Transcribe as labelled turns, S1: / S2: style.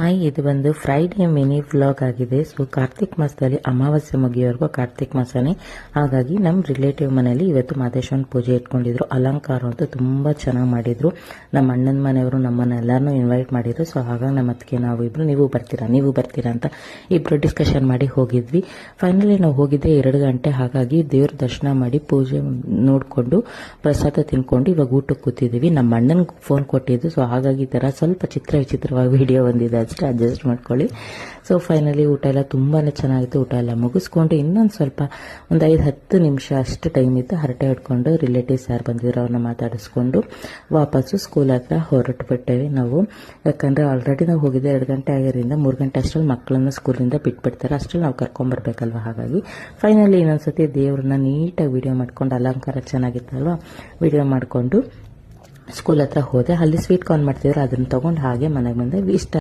S1: Hi, ಇದು ಒಂದು Friday mini vlog ಆಗಿದೆ. ಸೊ ಕಾರ್ತಿಕ್ ಮಾಸದಲ್ಲಿ ಅಮಾವಾಸ್ಯೆ ಮುಗಿಯೋವರೆಗೂ ಕಾರ್ತಿಕ್ ಮಾಸನೇ. ಹಾಗಾಗಿ ನಮ್ಮ ರಿಲೇಟಿವ್ ಮನೆಯಲ್ಲಿ ಇವತ್ತು ಮಾದೇಶ್ವರನ ಪೂಜೆ ಇಟ್ಕೊಂಡಿದ್ರು. ಅಲಂಕಾರ ಅಂತೂ ತುಂಬ ಚೆನ್ನಾಗಿ ಮಾಡಿದ್ರು. ನಮ್ಮ ಅಣ್ಣನ ಮನೆಯವರು ನಮ್ಮನ್ನ ಎಲ್ಲರನ್ನೂ ಇನ್ವೈಟ್ ಮಾಡಿದ್ರು. ಸೊ ಹಾಗಾಗಿ ನಮ್ಮ ಅದಕ್ಕೆ ನಾವು ಇಬ್ರು ನೀವು ಬರ್ತೀರಾ ಅಂತ ಇಬ್ರು ಡಿಸ್ಕಷನ್ ಮಾಡಿ ಹೋಗಿದ್ವಿ. ಫೈನಲಿ ನಾವು ಹೋಗಿದ್ದೆ 2 ಗಂಟೆ. ಹಾಗಾಗಿ ದೇವ್ರ ದರ್ಶನ ಮಾಡಿ ಪೂಜೆ ನೋಡಿಕೊಂಡು ಪ್ರಸಾದ ತಿನ್ಕೊಂಡು ಇವಾಗ ಊಟಕ್ಕೆ ಕೂತಿದ್ದೀವಿ. ನಮ್ಮ ಅಣ್ಣನಿಗೆ ಫೋನ್ ಕೊಟ್ಟಿದ್ದು. ಸೊ ಹಾಗಾಗಿ ಈ ಥರ ಸ್ವಲ್ಪ ವಿಚಿತ್ರವಾಗಿ ವಿಡಿಯೋ ಬಂದಿದೆ, ಅಷ್ಟೇ ಅಡ್ಜಸ್ಟ್ ಮಾಡ್ಕೊಳ್ಳಿ. ಸೊ ಫೈನಲಿ ಊಟ ಎಲ್ಲ ತುಂಬಾ ಚೆನ್ನಾಗಿತ್ತು. ಊಟ ಎಲ್ಲ ಮುಗಿಸ್ಕೊಂಡು ಇನ್ನೊಂದು ಸ್ವಲ್ಪ ಒಂದು 5-10 ನಿಮಿಷ ಅಷ್ಟು ಟೈಮ್ ಇತ್ತು. ಹರಟೆ ಹಿಡ್ಕೊಂಡು ರಿಲೇಟಿವ್ಸ್ ಯಾರು ಬಂದಿದ್ರು ಅವ್ರನ್ನ ಮಾತಾಡಿಸ್ಕೊಂಡು ವಾಪಸ್ಸು ಸ್ಕೂಲ್ ಹತ್ರ ಹೊರಟು ಬಿಟ್ಟೇವೆ ನಾವು. ಯಾಕಂದರೆ ಆಲ್ರೆಡಿ ನಾವು ಹೋಗಿದ್ದೆ 2 ಗಂಟೆ ಆಗಿರೋದ್ರಿಂದ 3 ಗಂಟೆ ಅಷ್ಟರಲ್ಲಿ ಮಕ್ಕಳನ್ನ ಸ್ಕೂಲಿಂದ ಬಿಟ್ಬಿಡ್ತಾರೆ. ಅಷ್ಟರಲ್ಲಿ ನಾವು ಕರ್ಕೊಂಬರ್ಬೇಕಲ್ವ. ಹಾಗಾಗಿ ಫೈನಲಿ ಇನ್ನೊಂದ್ಸತಿ ದೇವ್ರನ್ನ ನೀಟಾಗಿ ವಿಡಿಯೋ ಮಾಡ್ಕೊಂಡು, ಅಲಂಕಾರ ಚೆನ್ನಾಗಿತ್ತಲ್ವ, ವಿಡಿಯೋ ಮಾಡಿಕೊಂಡು ಸ್ಕೂಲ್ ಹತ್ರ ಹೋದೆ. ಅಲ್ಲಿ ಸ್ವೀಟ್ ಕಾರ್ನ್ ಮಾಡ್ತಿದ್ರು, ಅದನ್ನ ತಗೊಂಡು ಹಾಗೆ ಮನೆಗೆ ಬಂದೆ. ಇಷ್ಟ